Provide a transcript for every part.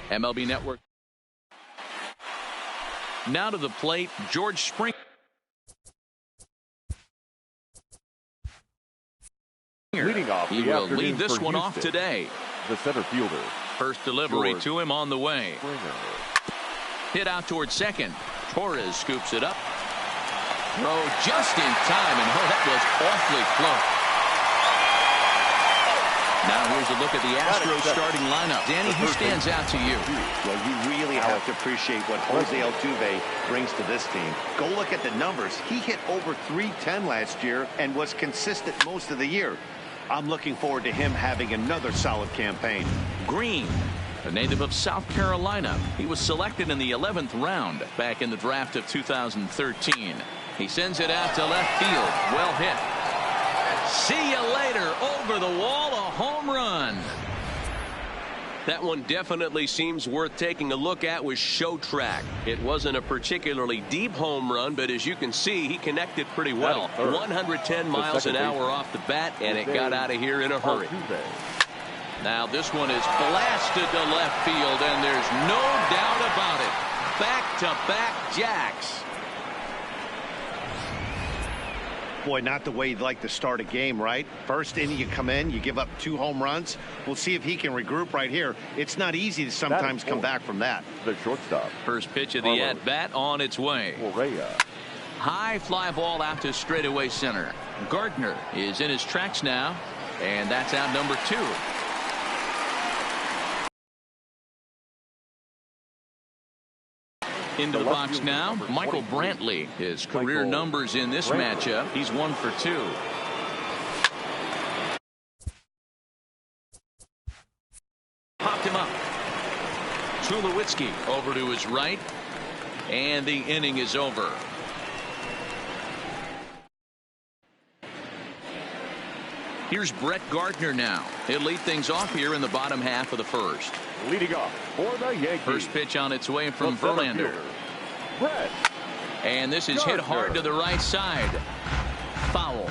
MLB Network. Now to the plate, George Springer. Leading off, he will lead this one off today. The center fielder. First delivery George to him on the way. Springer. Hit out towards second. Torres scoops it up. Throw just in time, and that was awfully close. Now here's a look at the Astros starting lineup. Danny, who stands out to you? Well, you really have to appreciate what Jose Altuve brings to this team. Go look at the numbers. He hit over .310 last year and was consistent most of the year. I'm looking forward to him having another solid campaign. Green, a native of South Carolina. He was selected in the 11th round back in the draft of 2013. He sends it out to left field. Well hit. See you later. Over the wall, a home run. That one definitely seems worth taking a look at with Show Track. It wasn't a particularly deep home run, but as you can see, he connected pretty well. 110 miles an hour off the bat, and it got out of here in a hurry. Now this one is blasted to left field, and there's no doubt about it. Back-to-back jacks. Boy, not the way you'd like to start a game, right? First inning, you come in, you give up 2 home runs. We'll see if he can regroup right here. It's not easy to sometimes come back from that. The shortstop. First pitch of the at-bat on its way. High fly ball out to straightaway center. Gardner is in his tracks now, and that's out number 2. Into the box now, Michael Brantley. His career numbers in this matchup, he's 1 for 2. Popped him up. Tulowitzki over to his right, and the inning is over. Here's Brett Gardner now. He'll lead things off here in the bottom half of the first. Leading off for the Yankees. First pitch on its way from Verlander. Brett. And this is hit hard to the right side. Foul.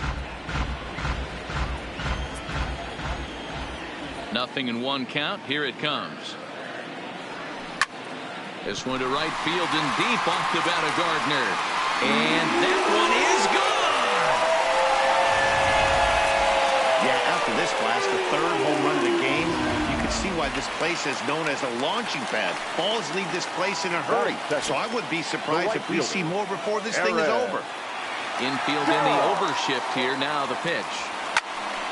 Nothing in 1 count. Here it comes. This one to right field and deep off the bat of Gardner. And that one is gone. Yeah, after this blast, the 3rd home run of the game, you can see why this place is known as a launching pad. Balls leave this place in a hurry. So I would be surprised if we see more before this thing is over. Infield in the overshift here. Now the pitch.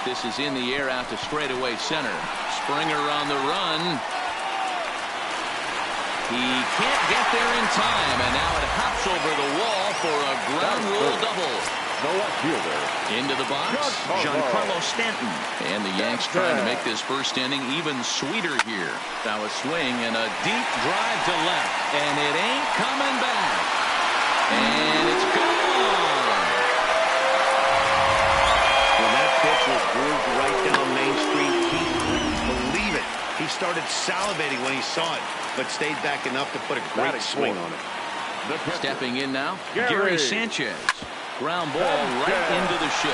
This is in the air out to straightaway center. Springer on the run. He can't get there in time, and now it hops over the wall for a ground rule double. The left fielder. Into the box, Giancarlo Stanton. And the Yanks trying to make this first inning even sweeter here. Now a swing and a deep drive to left, and it ain't coming back. And it's gone. When that pitch was grooved right down Main Street, he couldn't believe it. He started salivating when he saw it, but stayed back enough to put a great swing on it. Stepping in now, Gary Sanchez. Ground ball right into the shift.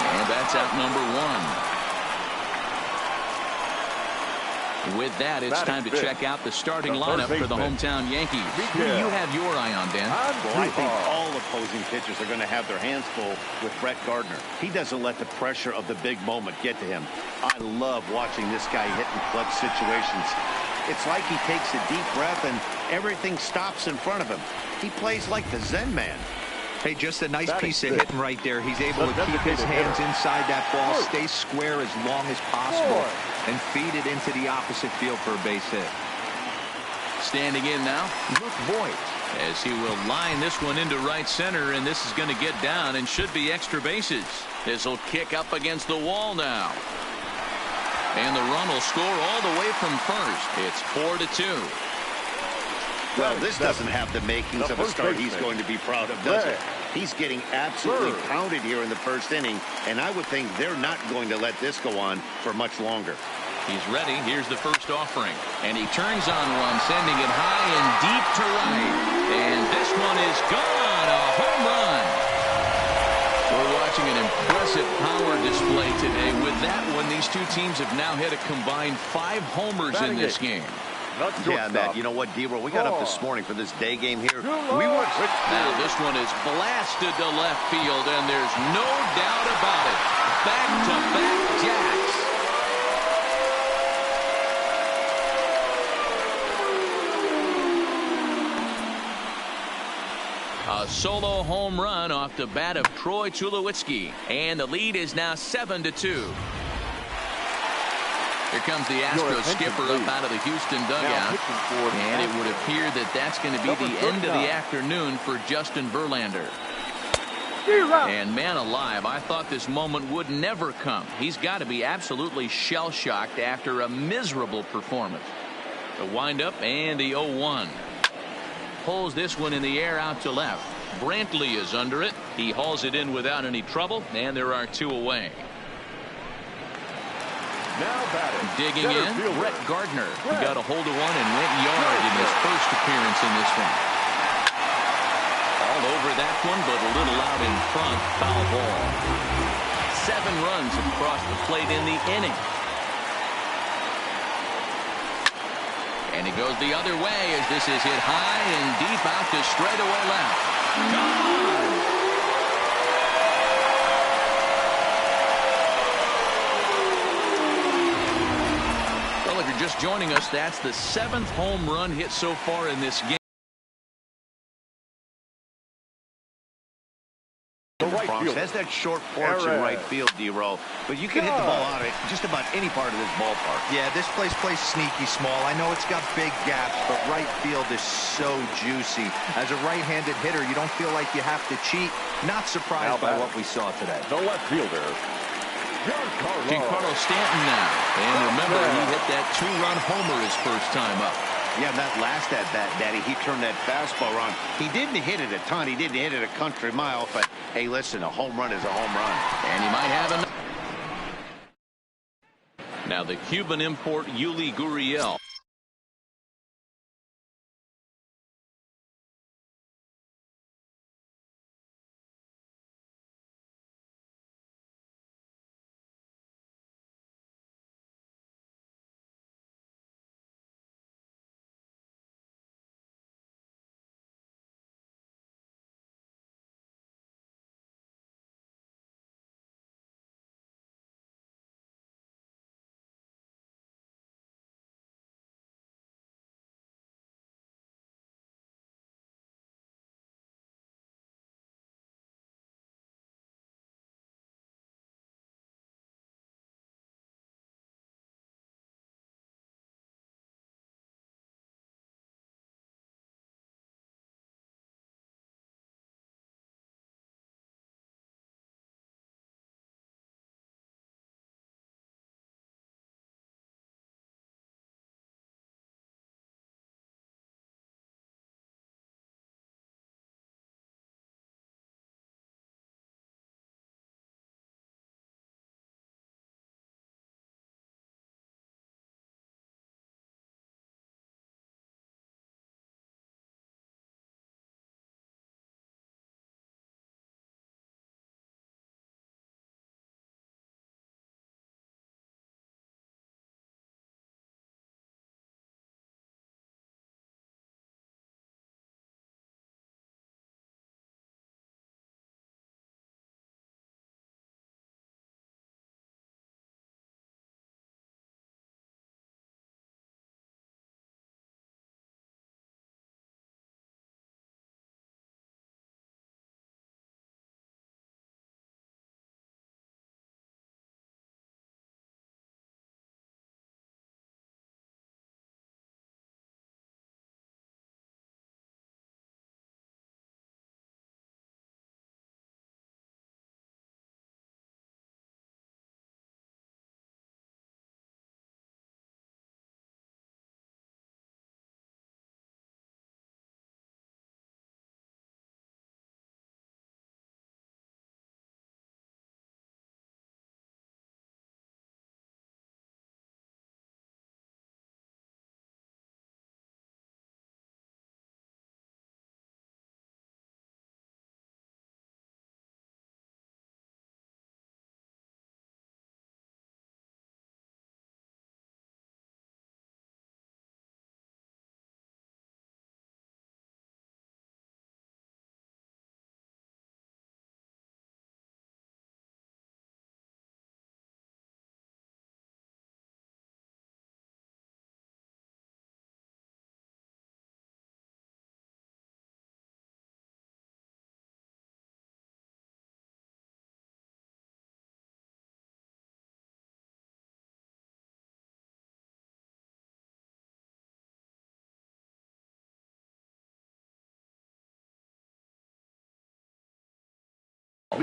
And that's out number 1. With that, it's time to check out the starting lineup for the hometown Yankees. Who do you have your eye on, Dan? Well, I think all opposing pitchers are going to have their hands full with Brett Gardner. He doesn't let the pressure of the big moment get to him. I love watching this guy hit in clutch situations. It's like he takes a deep breath and everything stops in front of him. He plays like the Zen man. Hey, just a nice piece of hitting right there. He's able to keep his hands inside that ball, stay square as long as possible, and feed it into the opposite field for a base hit. Standing in now, Luke Voigt, as he will line this one into right center, and this is going to get down and should be extra bases. This will kick up against the wall now. And the run will score all the way from first. It's 4-2. Well, this doesn't have the makings of a start he's going to be proud of, does it? He's getting absolutely pounded here in the first inning, and I would think they're not going to let this go on for much longer. He's ready. Here's the first offering. And he turns on one, sending it high and deep to right. And this one is gone. A home run. We're watching an impressive power display play today. With that one, these two teams have now hit a combined 5 homers in this game. Yeah, Matt, you know what, D-Roll, we got up this morning for this day game here. We were... Now this one is blasted to left field, and there's no doubt about it. Back-to-back jacks. A solo home run off the bat of Troy Tulowitzki, and the lead is now 7-2. Here comes the Astros skipper up out of the Houston dugout, and it would appear that that's going to be the end of the afternoon for Justin Verlander. And man alive, I thought this moment would never come. He's got to be absolutely shell-shocked after a miserable performance. The windup and the 0-1. Pulls this one in the air out to left. Brantley is under it. He hauls it in without any trouble, and there are 2 away. Now batting. Digging in, Brett Gardner. He got a hold of one and went yard in his first appearance in this one. All over that one, but a little out in front. Foul ball. 7 runs across the plate in the inning. And it goes the other way as this is hit high and deep out to straightaway left. Gone! Well, if you're just joining us, that's the 7th home run hit so far in this game. Has that short porch in right field, D-Roll, but you can hit the ball out of just about any part of this ballpark. Yeah, this place plays sneaky small. I know it's got big gaps, but right field is so juicy. As a right-handed hitter, you don't feel like you have to cheat. Not surprised by what we saw today. The left fielder, Giancarlo Stanton now. And remember, he hit that 2-run homer his first time up. Yeah, that last at-bat, Daddy, he turned that fastball around. He didn't hit it a ton. He didn't hit it a country mile. But, hey, listen, a home run is a home run. And he might have another. Now the Cuban import, Yuli Gurriel.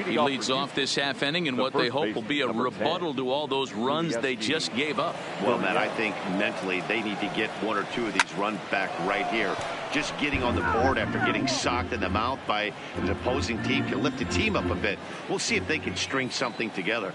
He leads off this half inning in what they hope will be a rebuttal to all those runs they just gave up. Well, Matt, I think mentally they need to get one or two of these runs back right here. Just getting on the board after getting socked in the mouth by an opposing team can lift the team up a bit. We'll see if they can string something together.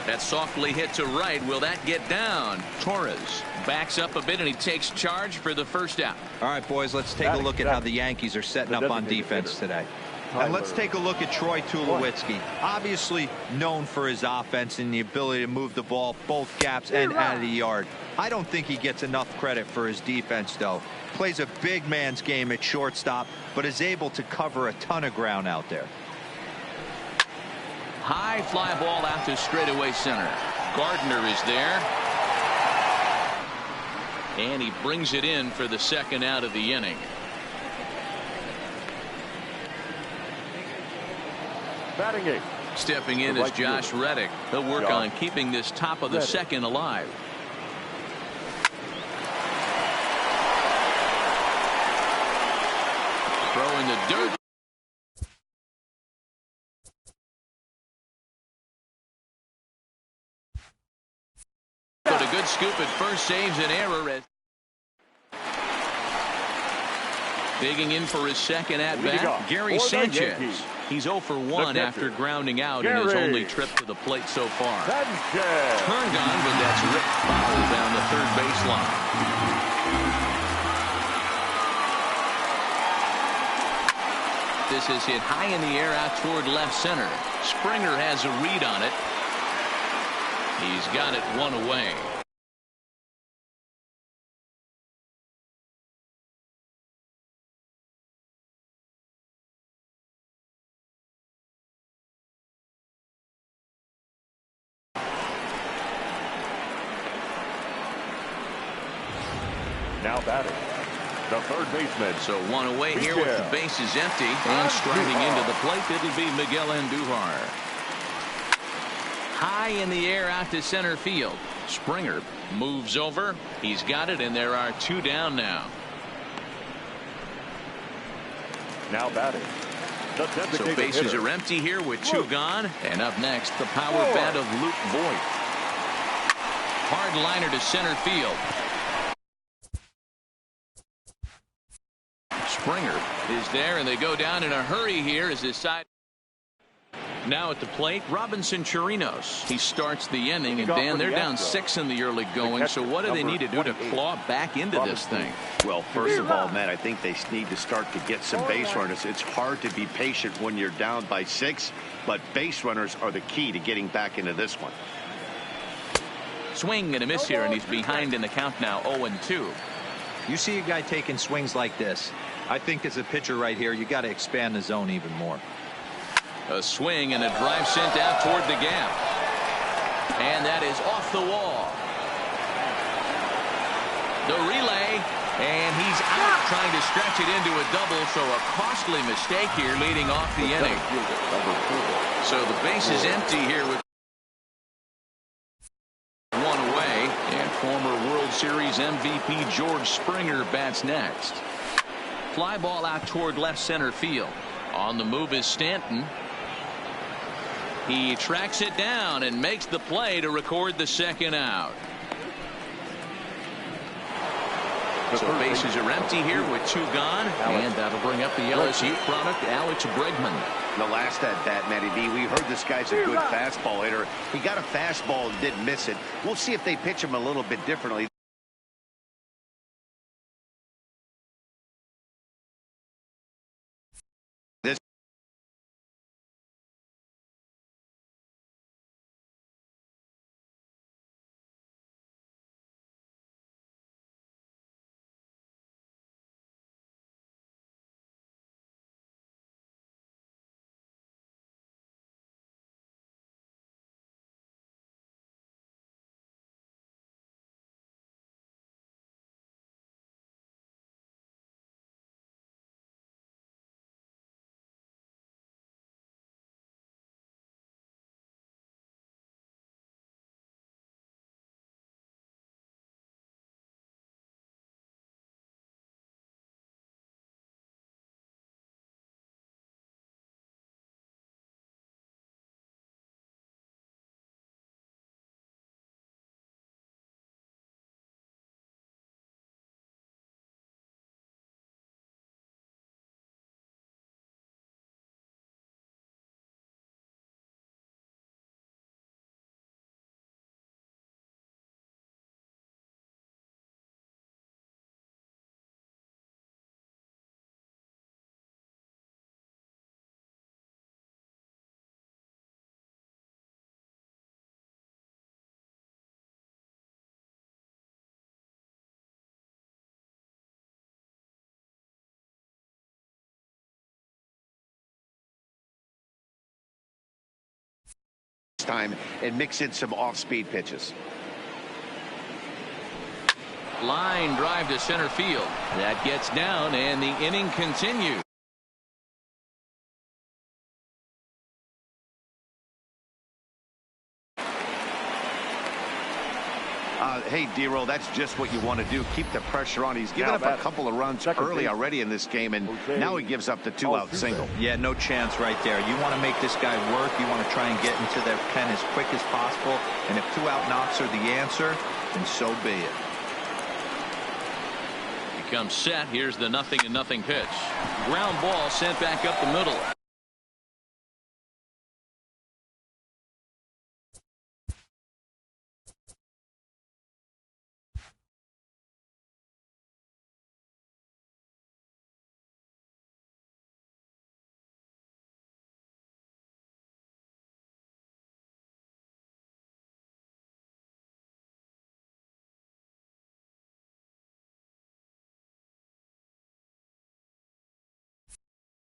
That softly hit to right. Will that get down? Torres backs up a bit and he takes charge for the first out. All right, boys, let's take a look at how the Yankees are setting up on defense today. And let's take a look at Troy Tulowitzki. Obviously known for his offense and the ability to move the ball both gaps and out of the yard. I don't think he gets enough credit for his defense, though. Plays a big man's game at shortstop, but is able to cover a ton of ground out there. High fly ball out to straightaway center. Gardner is there. And he brings it in for the second out of the inning. Batting eighth. Stepping in is Josh Reddick. He'll work on keeping this top of the second alive. Throw in the dirt. But a good scoop at first, saves an error. Digging in for his second at bat, Gary Sanchez. He's 0 for 1 after grounding out in his only trip to the plate so far. Turned on, but that's ripped foul down the third baseline. This is hit high in the air out toward left center. Springer has a read on it. He's got it one away. Now batting, the third baseman. So one away here with the bases empty. And striding into the plate, it'll be Miguel Andujar. High in the air out to center field. Springer moves over. He's got it, and there are two down now. Now batting. So bases are empty here with two gone. And up next, the power bat of Luke Voigt. Hard liner to center field. Springer is there, and they go down in a hurry here as his side. Now at the plate, Robinson Chirinos. He starts the inning, and Dan, they're down 6 in the early going. So what do they need to do to claw back into this thing? Well, first of all, Matt, I think they need to start to get some base runners. It's hard to be patient when you're down by 6, but base runners are the key to getting back into this one. Swing and a miss here, and he's behind in the count now, 0-2. You see a guy taking swings like this. I think as a pitcher right here, you got to expand the zone even more. A swing and a drive sent out toward the gap. And that is off the wall. The relay, and he's out trying to stretch it into a double, so a costly mistake here leading off the inning. So the base is empty here with one away, and former World Series MVP George Springer bats next. Fly ball out toward left center field. On the move is Stanton. He tracks it down and makes the play to record the second out. So bases are empty here with two gone, and that'll bring up the LSU product, Alex Bregman. The last at bat, Matty B, we heard this guy's a good fastball hitter. He got a fastball and didn't miss it. We'll see if they pitch him a little bit differently. time and mix in some off-speed pitches. Line drive to center field. That gets down, and the inning continues. Hey, D-Roll, that's just what you want to do. Keep the pressure on. He's given up a couple of runs early already in this game, and now he gives up the two-out single. Yeah, no chance right there. You want to make this guy work. You want to try and get into their pen as quick as possible. And if two-out knocks are the answer, then so be it. He comes set. Here's the 0-0 pitch. Ground ball sent back up the middle.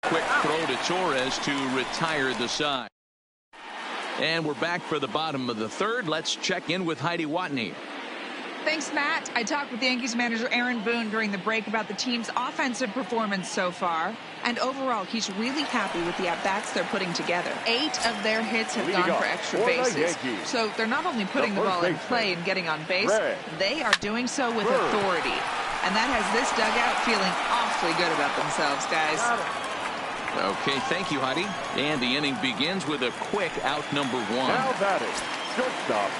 Quick throw to Torres to retire the side. And we're back for the bottom of the third. Let's check in with Heidi Watney. Thanks, Matt. I talked with Yankees manager Aaron Boone during the break about the team's offensive performance so far. And overall, he's really happy with the at-bats they're putting together. 8 of their hits have gone for extra bases. So they're not only putting the ball in play and getting on base, they are doing so with authority. And that has this dugout feeling awfully good about themselves, guys. Okay, thank you, Heidi. And the inning begins with a quick out number 1. Now batting, shortstop.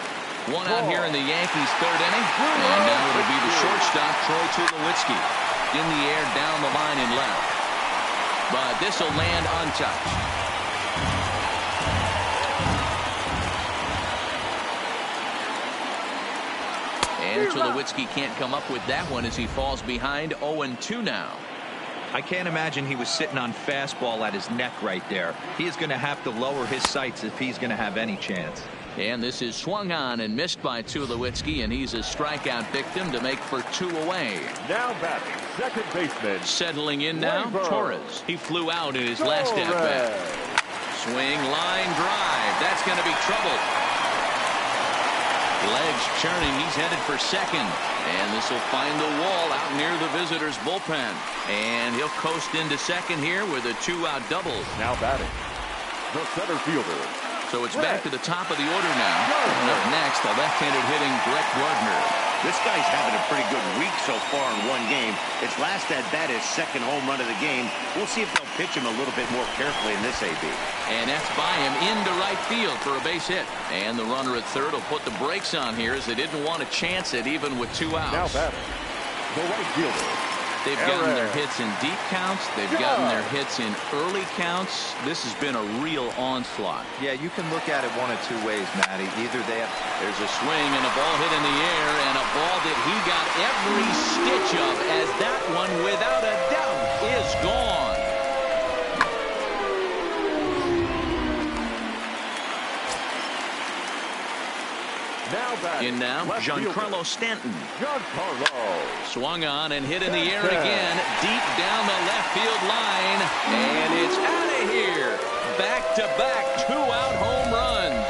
One out here in the Yankees' third inning. And now it'll be the shortstop, Troy Tulowitzki. In the air, down the line and left. But this will land untouched. And Tulowitzki can't come up with that one as he falls behind 0-2 now. I can't imagine he was sitting on fastball at his neck right there. He is going to have to lower his sights if he's going to have any chance. And this is swung on and missed by Tulowitzki, and he's a strikeout victim to make for 2 away. Now batting, second baseman. Settling in now, Torres. He flew out in his last at-bat. Swing, line drive. That's going to be trouble. Legs churning. He's headed for second. And this will find the wall out near the visitors' bullpen. And he'll coast into second here with a 2-out double. Now batting, the center fielder. So it's back to the top of the order now. And up next, the left-handed hitting Brett Gardner. This guy's having a pretty good week so far in one game. His last at-bat is second home run of the game. We'll see if they'll pitch him a little bit more carefully in this AB. And that's by him into right field for a base hit. And the runner at third will put the brakes on here as they didn't want to chance it even with 2 outs. Now batting, the right fielder. They've gotten their hits in deep counts. They've gotten their hits in early counts. This has been a real onslaught. Yeah, you can look at it one of 2 ways, Matty. Either they have... There's a swing and a ball hit in the air, and a ball that he got every stitch of, as that one, without a doubt, is gone. In now, Giancarlo Stanton. Swung on and hit in the air again, deep down the left field line, and it's out of here. Back-to-back 2-out home runs.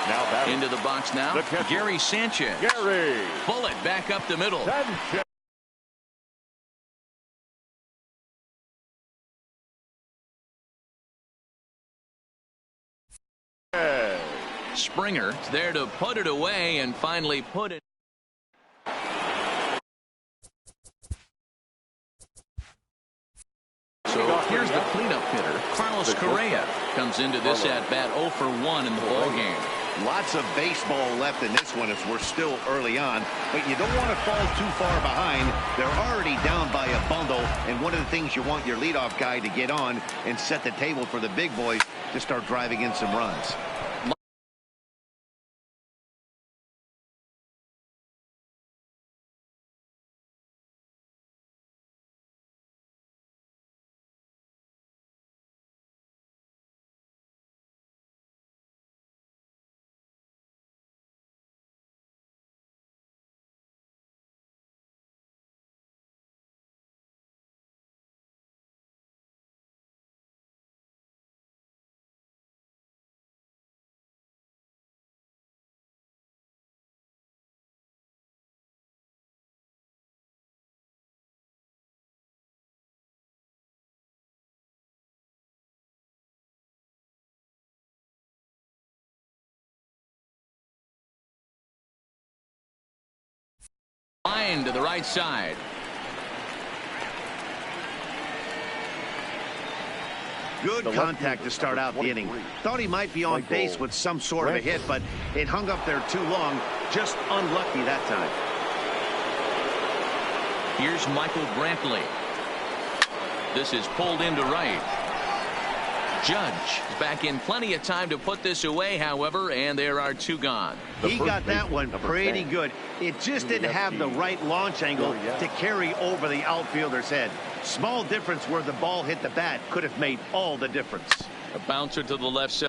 Now batting. Into the box now, Gary Sanchez. Bullet back up the middle. Springer there to put it away and finally put it. So here's the cleanup hitter. Carlos Correa comes into this at-bat 0 for 1 in the ballgame. Lots of baseball left in this one if we're still early on, but you don't want to fall too far behind. They're already down by a bundle, and one of the things you want your leadoff guy to get on and set the table for the big boys to start driving in some runs. the right side. Good contact to start out the inning. Thought he might be on base with some sort of a hit, but it hung up there too long. Just unlucky that time. Here's Michael Brantley. This is pulled into right. Judge back in plenty of time to put this away, however, and there are 2 gone. He got that one pretty good. It just didn't have the right launch angle to carry over the outfielder's head. Small difference where the ball hit the bat could have made all the difference. A bouncer to the left side.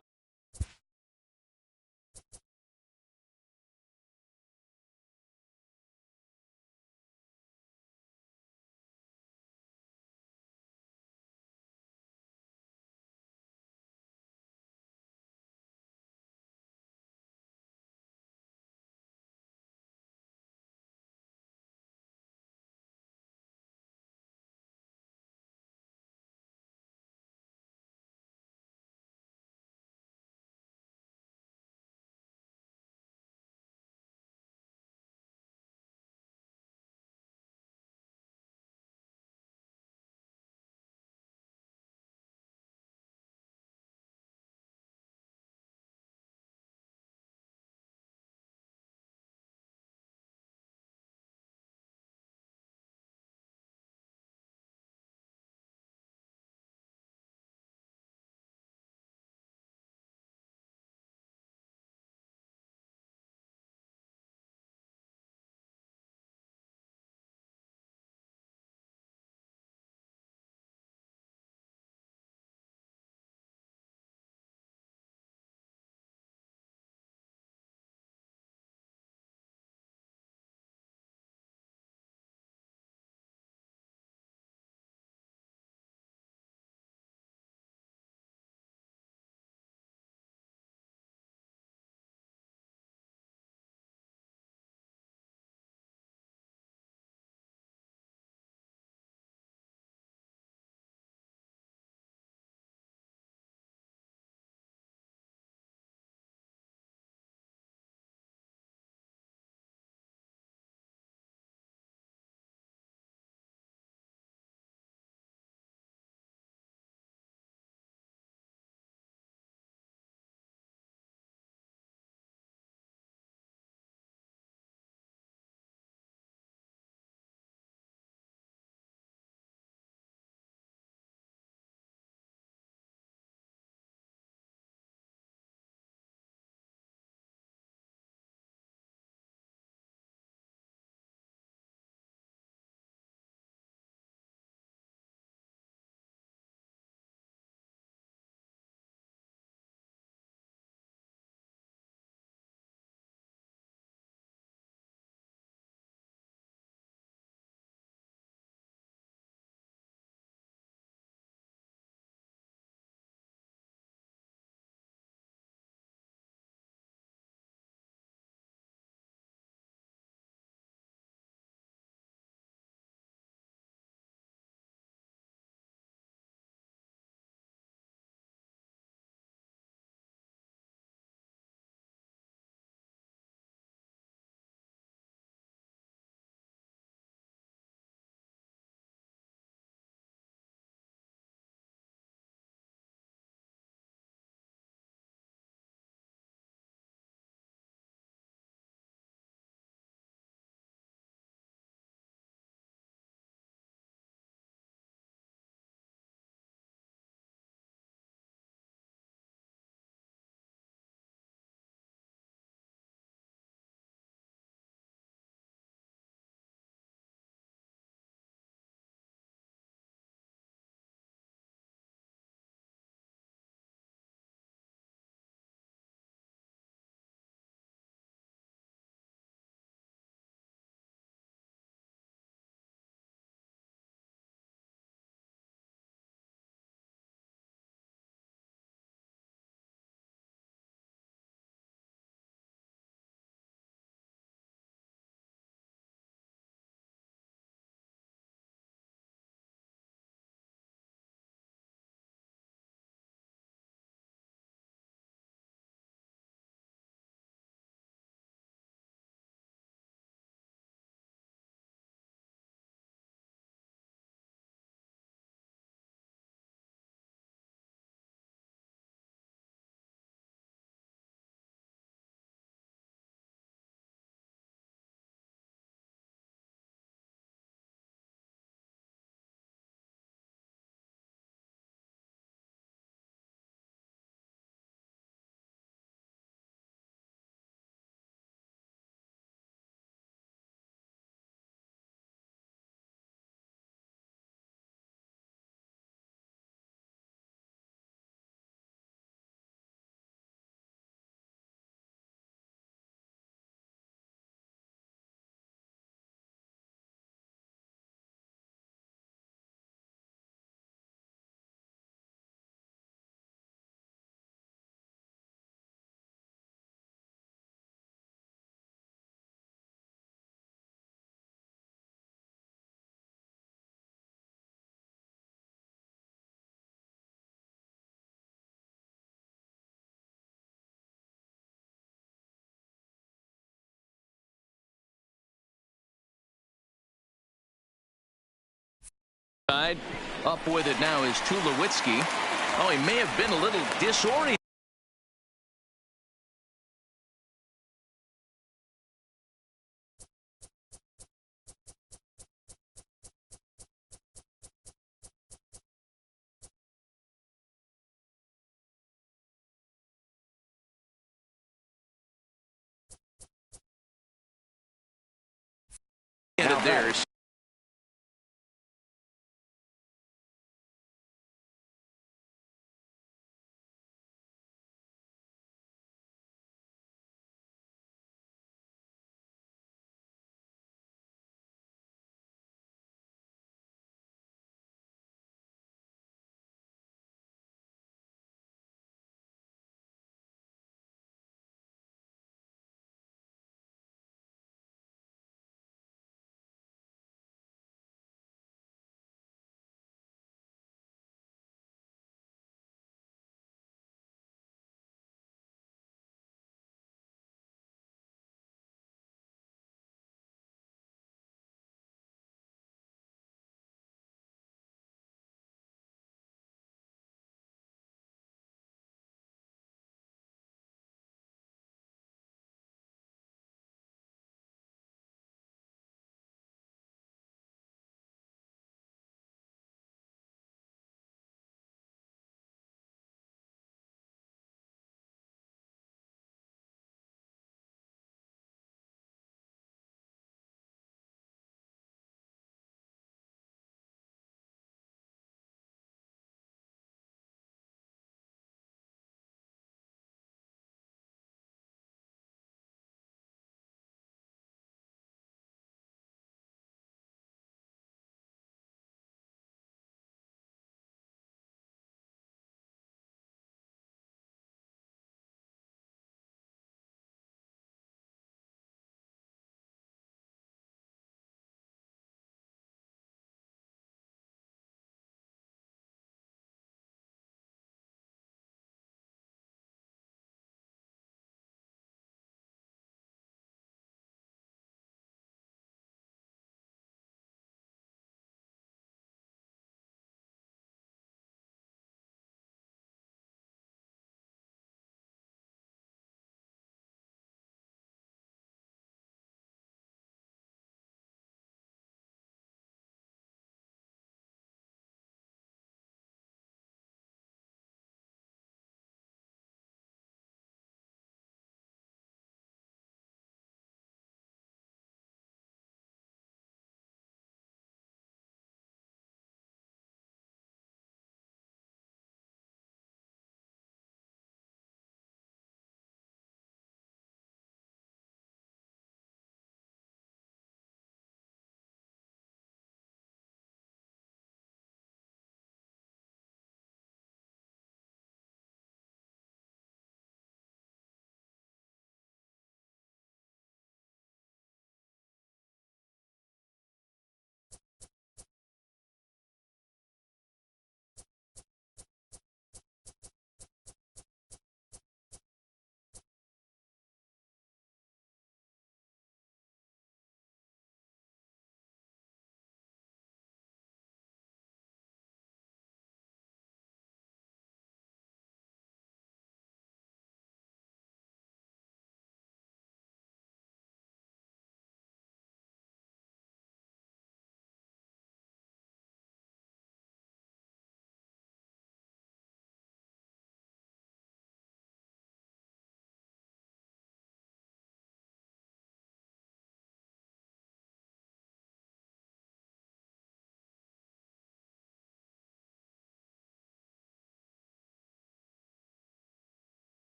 Up with it now is Tulowitzki. Oh, he may have been a little disoriented. There.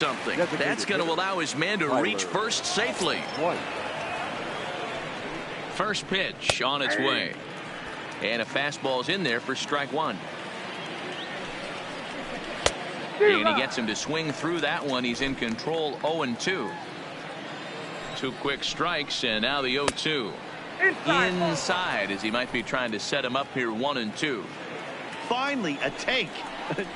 something. That's going to allow his man to reach first safely. First pitch on its way. And a fastball's in there for strike one. And he gets him to swing through that one. He's in control, 0-2. Two quick strikes, and now the 0-2. Inside, as he might be trying to set him up here, 1-2. Finally, a take.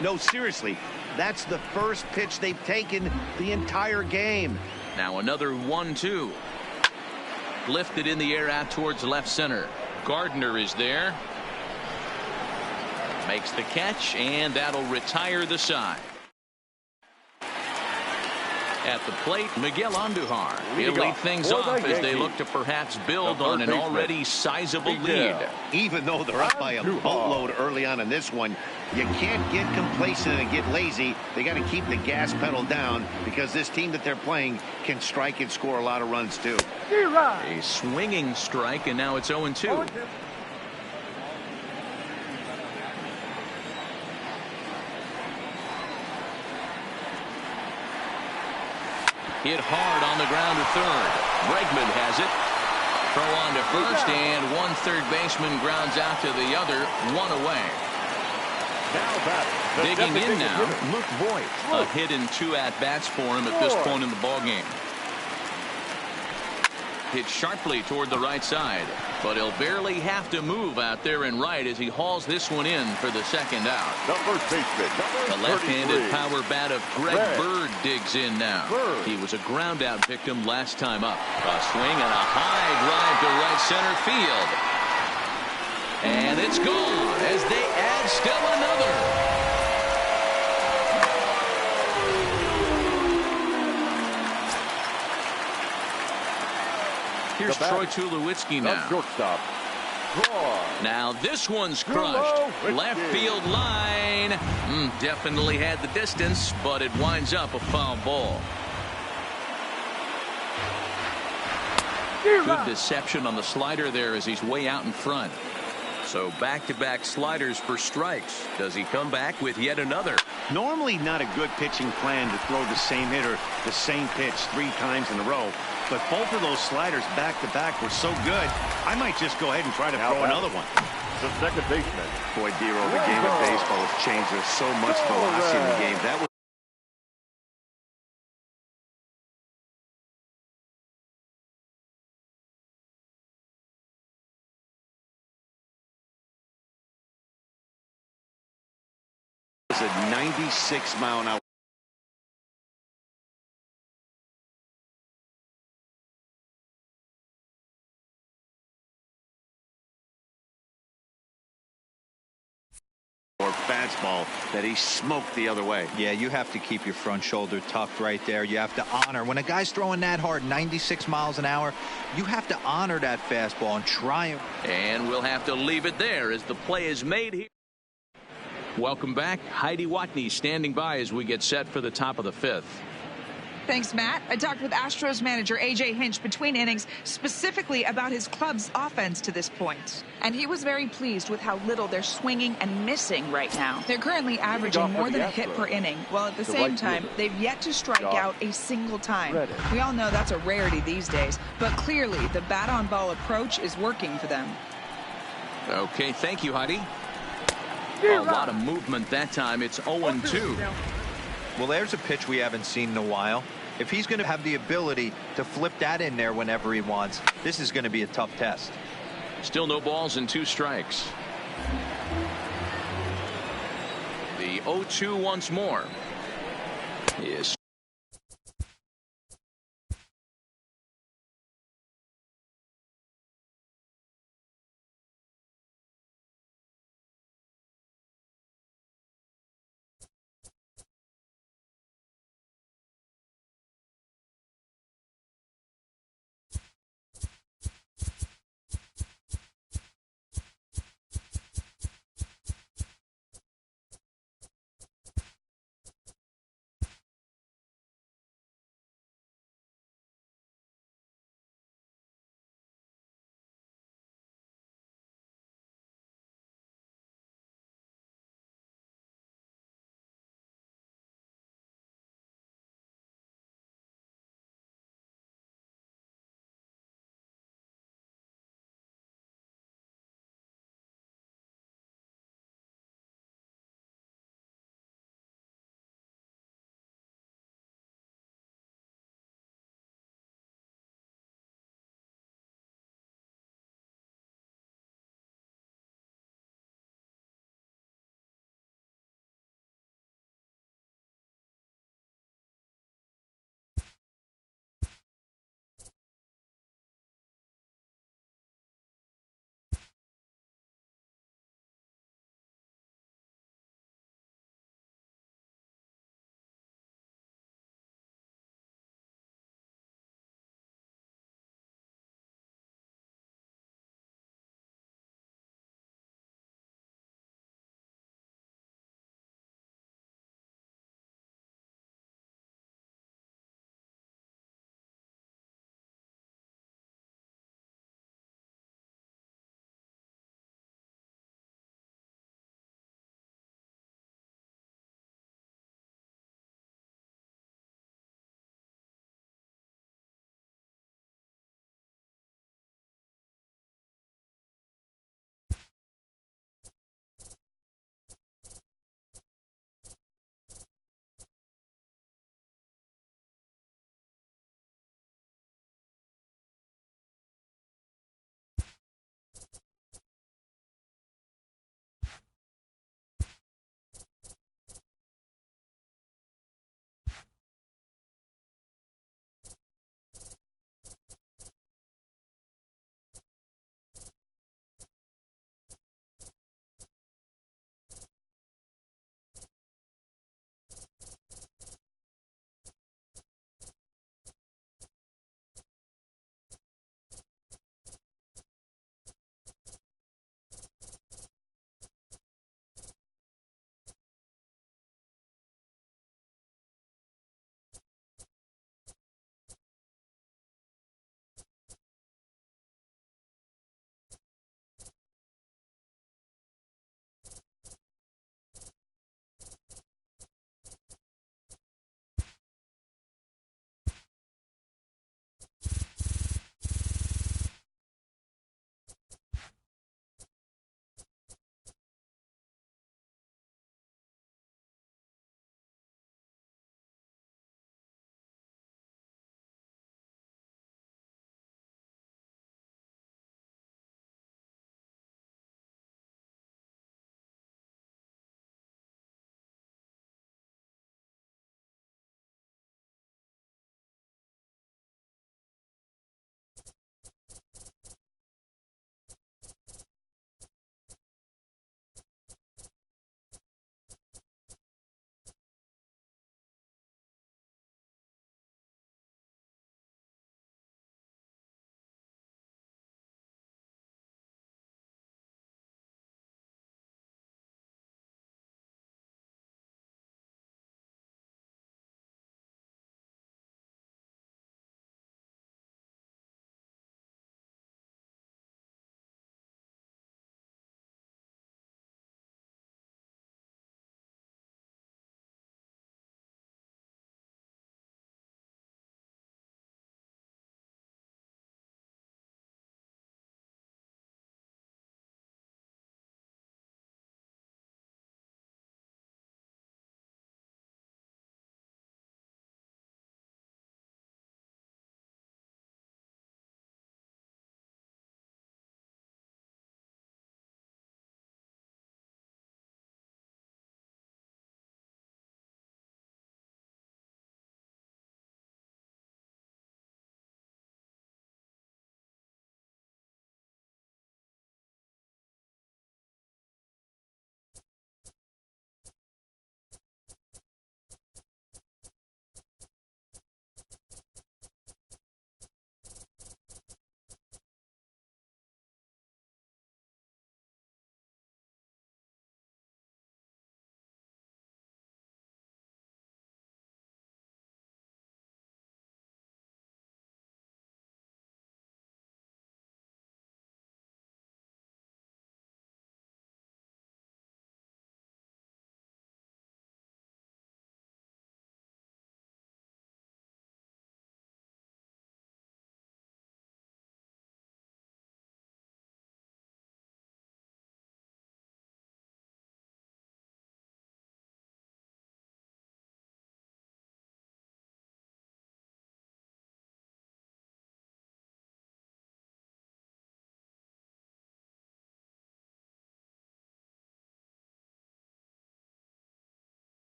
No, seriously. That's the first pitch they've taken the entire game. Now another 1-2. Lifted in the air out towards left center. Gardner is there. Makes the catch, and that'll retire the side. At the plate, Miguel Andujar. He'll lead things off as they look to perhaps build on an already sizable lead. Even though they're up by a boatload early on in this one, you can't get complacent and get lazy. They got to keep the gas pedal down because this team that they're playing can strike and score a lot of runs too. A swinging strike, and now it's 0-2. Hit hard on the ground to third. Bregman has it. Throw on to first, and one third baseman grounds out to the other, one away. Digging in now, Luke Voigt. A hit and 2 at-bats for him at this point in the ballgame. Hit sharply toward the right side, but he'll barely have to move out there and right as he hauls this one in for the second out. The left-handed power bat of Greg Bird digs in now. He was a ground-out victim last time up. A swing and a high drive to right center field. And it's gone as they add still another. Here's Troy Tulowitzki now. Now this one's crushed. Left field line. Definitely had the distance, but it winds up a foul ball. Good deception on the slider there as he's way out in front. So back-to-back sliders for strikes. Does he come back with yet another? Normally not a good pitching plan to throw the same hitter the same pitch 3 times in a row. But both of those sliders back-to-back were so good, I might just go ahead and try to throw another one. The second baseman. Boy, Dero, the game of baseball has changed. There's so much velocity in the game. That was a 96-mile-an-hour. Or fastball that he smoked the other way. Yeah, you have to keep your front shoulder tucked right there. You have to honor. When a guy's throwing that hard, 96 miles an hour, you have to honor that fastball and try him. And we'll have to leave it there as the play is made here. Welcome back. Heidi Watney standing by as we get set for the top of the 5th. Thanks, Matt. I talked with Astros manager A.J. Hinch between innings specifically about his club's offense to this point. And he was very pleased with how little they're swinging and missing right now. They're currently averaging more than a hit per inning, while at the same time, they've yet to strike out a single time. We all know that's a rarity these days, but clearly the bat-on-ball approach is working for them. Okay, thank you, Heidi. A lot of movement that time. It's 0-2. Well, there's a pitch we haven't seen in a while. If he's going to have the ability to flip that in there whenever he wants, this is going to be a tough test. Still no balls and 2 strikes. The 0-2 once more. Is